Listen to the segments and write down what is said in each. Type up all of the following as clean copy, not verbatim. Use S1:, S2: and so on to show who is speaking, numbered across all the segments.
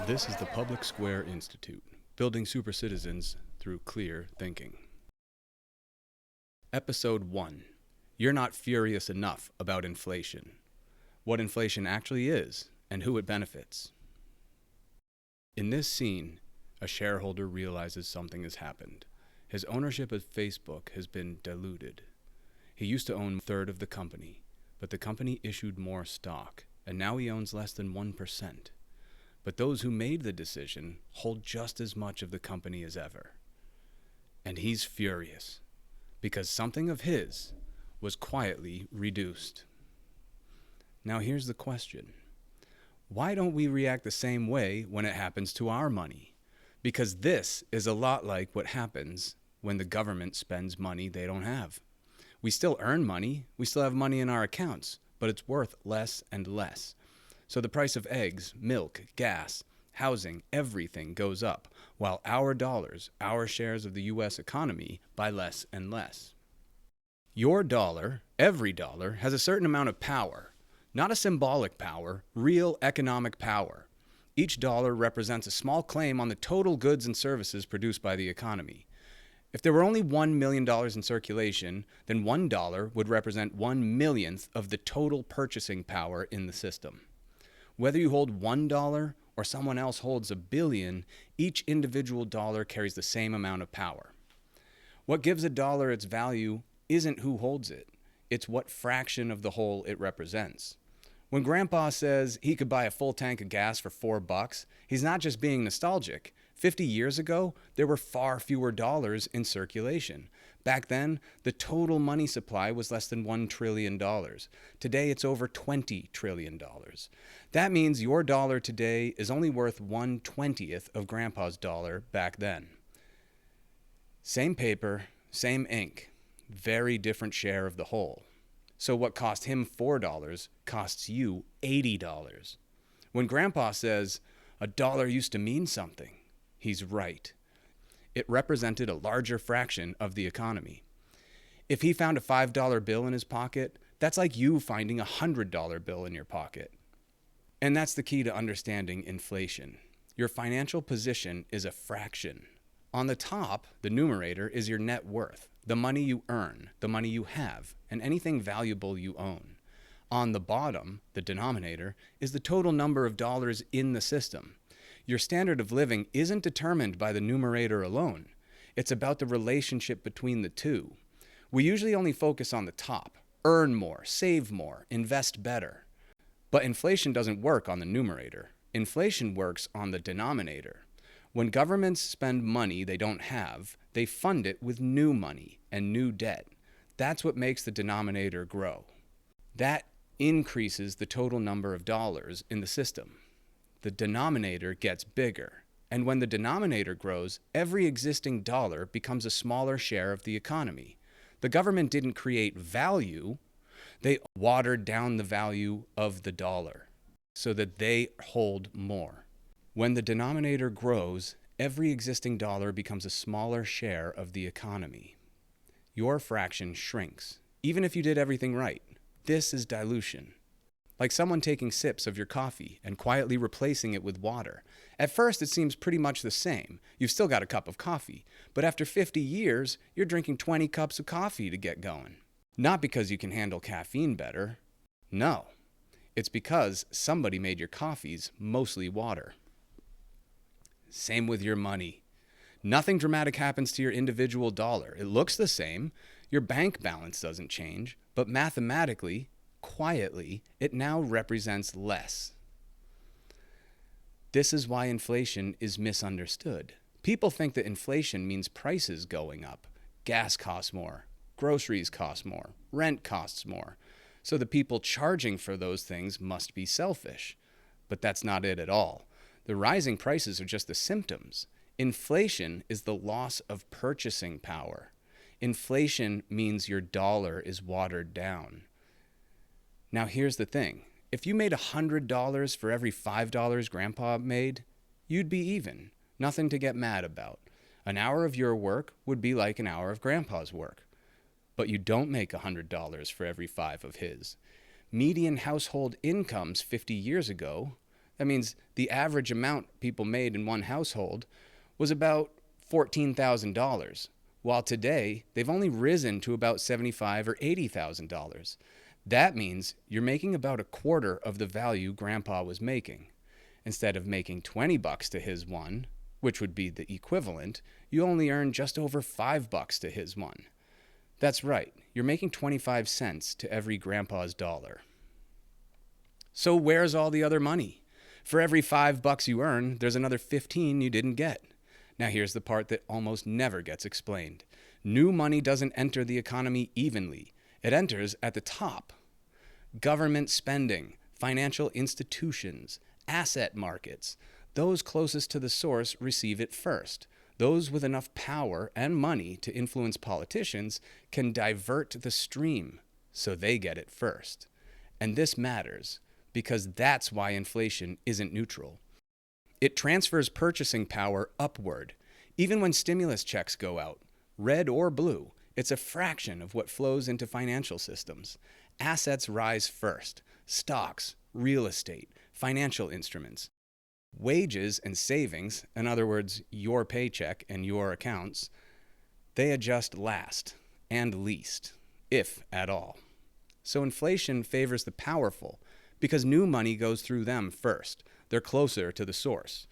S1: This is the Public Square Institute, building super citizens through clear thinking. Episode 1. You're not furious enough about inflation. What inflation actually is, and who it benefits. In this scene, a shareholder realizes something has happened. His ownership of Facebook has been diluted. He used to own a third of the company, but the company issued more stock, and now he owns less than 1%. But those who made the decision hold just as much of the company as ever. And he's furious, because something of his was quietly reduced. Now here's the question. Why don't we react the same way when it happens to our money? Because this is a lot like what happens when the government spends money they don't have. We still earn money, we still have money in our accounts, but it's worth less and less. So the price of eggs, milk, gas, housing, everything goes up, while our dollars, our shares of the U.S. economy, buy less and less. Your dollar, every dollar, has a certain amount of power. Not a symbolic power, real economic power. Each dollar represents a small claim on the total goods and services produced by the economy. If there were only $1 million in circulation, then $1 would represent 1/millionth of the total purchasing power in the system. Whether you hold $1 or someone else holds $1 billion, each individual dollar carries the same amount of power. What gives a dollar its value isn't who holds it. It's what fraction of the whole it represents. When Grandpa says he could buy a full tank of gas for $4, he's not just being nostalgic. 50 years ago, there were far fewer dollars in circulation. Back then, the total money supply was less than $1 trillion. Today, it's over $20 trillion. That means your dollar today is only worth 1/20th of Grandpa's dollar back then. Same paper, same ink, very different share of the whole. So what cost him $4 costs you $80. When Grandpa says, "A dollar used to mean something," he's right. It represented a larger fraction of the economy. If he found a $5 bill in his pocket, that's like you finding a $100 bill in your pocket. And that's the key to understanding inflation. Your financial position is a fraction. On the top, the numerator, is your net worth, the money you earn, the money you have, and anything valuable you own. On the bottom, the denominator, is the total number of dollars in the system. Your standard of living isn't determined by the numerator alone. It's about the relationship between the two. We usually only focus on the top, earn more, save more, invest better. But inflation doesn't work on the numerator. Inflation works on the denominator. When governments spend money they don't have, they fund it with new money and new debt. That's what makes the denominator grow. That increases the total number of dollars in the system. The denominator gets bigger. And when the denominator grows, every existing dollar becomes a smaller share of the economy. The government didn't create value. They watered down the value of the dollar so that they hold more. When the denominator grows, every existing dollar becomes a smaller share of the economy. Your fraction shrinks, even if you did everything right. This is dilution. Like someone taking sips of your coffee and quietly replacing it with water. At first, it seems pretty much the same. You've still got a cup of coffee, but after 50 years, you're drinking 20 cups of coffee to get going. Not because you can handle caffeine better. No, it's because somebody made your coffees mostly water. Same with your money. Nothing dramatic happens to your individual dollar. It looks the same. Your bank balance doesn't change, but mathematically, quietly, it now represents less. This is why inflation is misunderstood. People think that inflation means prices going up. Gas costs more, groceries cost more, rent costs more. So the people charging for those things must be selfish. But that's not it at all. The rising prices are just the symptoms. Inflation is the loss of purchasing power. Inflation means your dollar is watered down. Now here's the thing. If you made $100 for every $5 Grandpa made, you'd be even. Nothing to get mad about. An hour of your work would be like an hour of Grandpa's work. But you don't make $100 for every 5 of his. Median household incomes 50 years ago, That means the average amount people made in one household was about $14,000, while today they've only risen to about $75,000 or $80,000. That means you're making about a quarter of the value Grandpa was making. Instead of making $20 to his one, which would be the equivalent, you only earn just over $5 to his one. That's right, you're making 25 cents to every Grandpa's dollar. So where's all the other money? For every $5 you earn, there's another 15 you didn't get. Now here's the part that almost never gets explained. New money doesn't enter the economy evenly. It enters at the top. Government spending, financial institutions, asset markets, those closest to the source receive it first. Those with enough power and money to influence politicians can divert the stream, so they get it first. And this matters, because that's why inflation isn't neutral. It transfers purchasing power upward. Even when stimulus checks go out, red or blue, it's a fraction of what flows into financial systems. Assets rise first. Stocks, real estate, financial instruments. Wages and savings, in other words, your paycheck and your accounts, they adjust last and least, if at all. So inflation favors the powerful because new money goes through them first. They're closer to the source.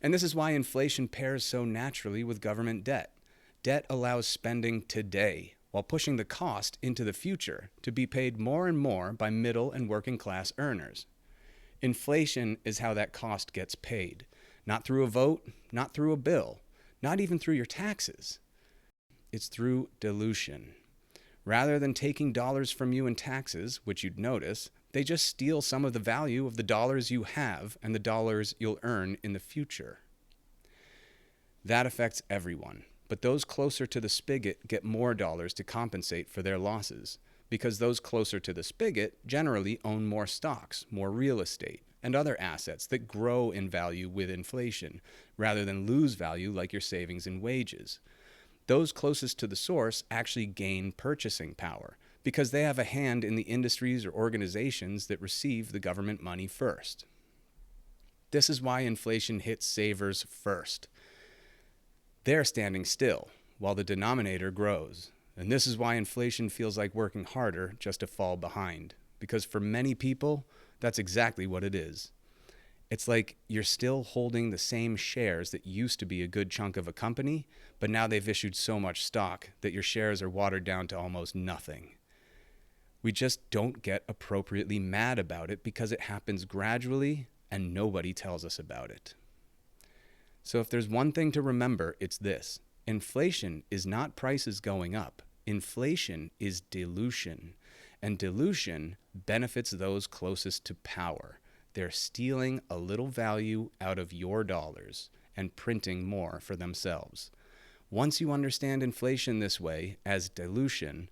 S1: And this is why inflation pairs so naturally with government debt. Debt allows spending today while pushing the cost into the future to be paid more and more by middle and working class earners. Inflation is how that cost gets paid. Not through a vote, not through a bill, not even through your taxes. It's through dilution. Rather than taking dollars from you in taxes, which you'd notice, they just steal some of the value of the dollars you have and the dollars you'll earn in the future. That affects everyone, but those closer to the spigot get more dollars to compensate for their losses, because those closer to the spigot generally own more stocks, more real estate, and other assets that grow in value with inflation, rather than lose value like your savings and wages. Those closest to the source actually gain purchasing power, because they have a hand in the industries or organizations that receive the government money first. This is why inflation hits savers first. They're standing still while the denominator grows. And this is why inflation feels like working harder just to fall behind. Because for many people, that's exactly what it is. It's like you're still holding the same shares that used to be a good chunk of a company, but now they've issued so much stock that your shares are watered down to almost nothing. We just don't get appropriately mad about it because it happens gradually and nobody tells us about it. So if there's one thing to remember, it's this. Inflation is not prices going up. Inflation is dilution. And dilution benefits those closest to power. They're stealing a little value out of your dollars and printing more for themselves. Once you understand inflation this way, as dilution,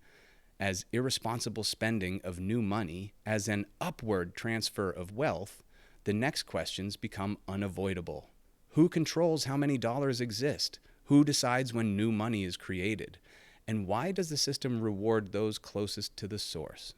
S1: as irresponsible spending of new money, as an upward transfer of wealth, the next questions become unavoidable. Who controls how many dollars exist? Who decides when new money is created? And why does the system reward those closest to the source?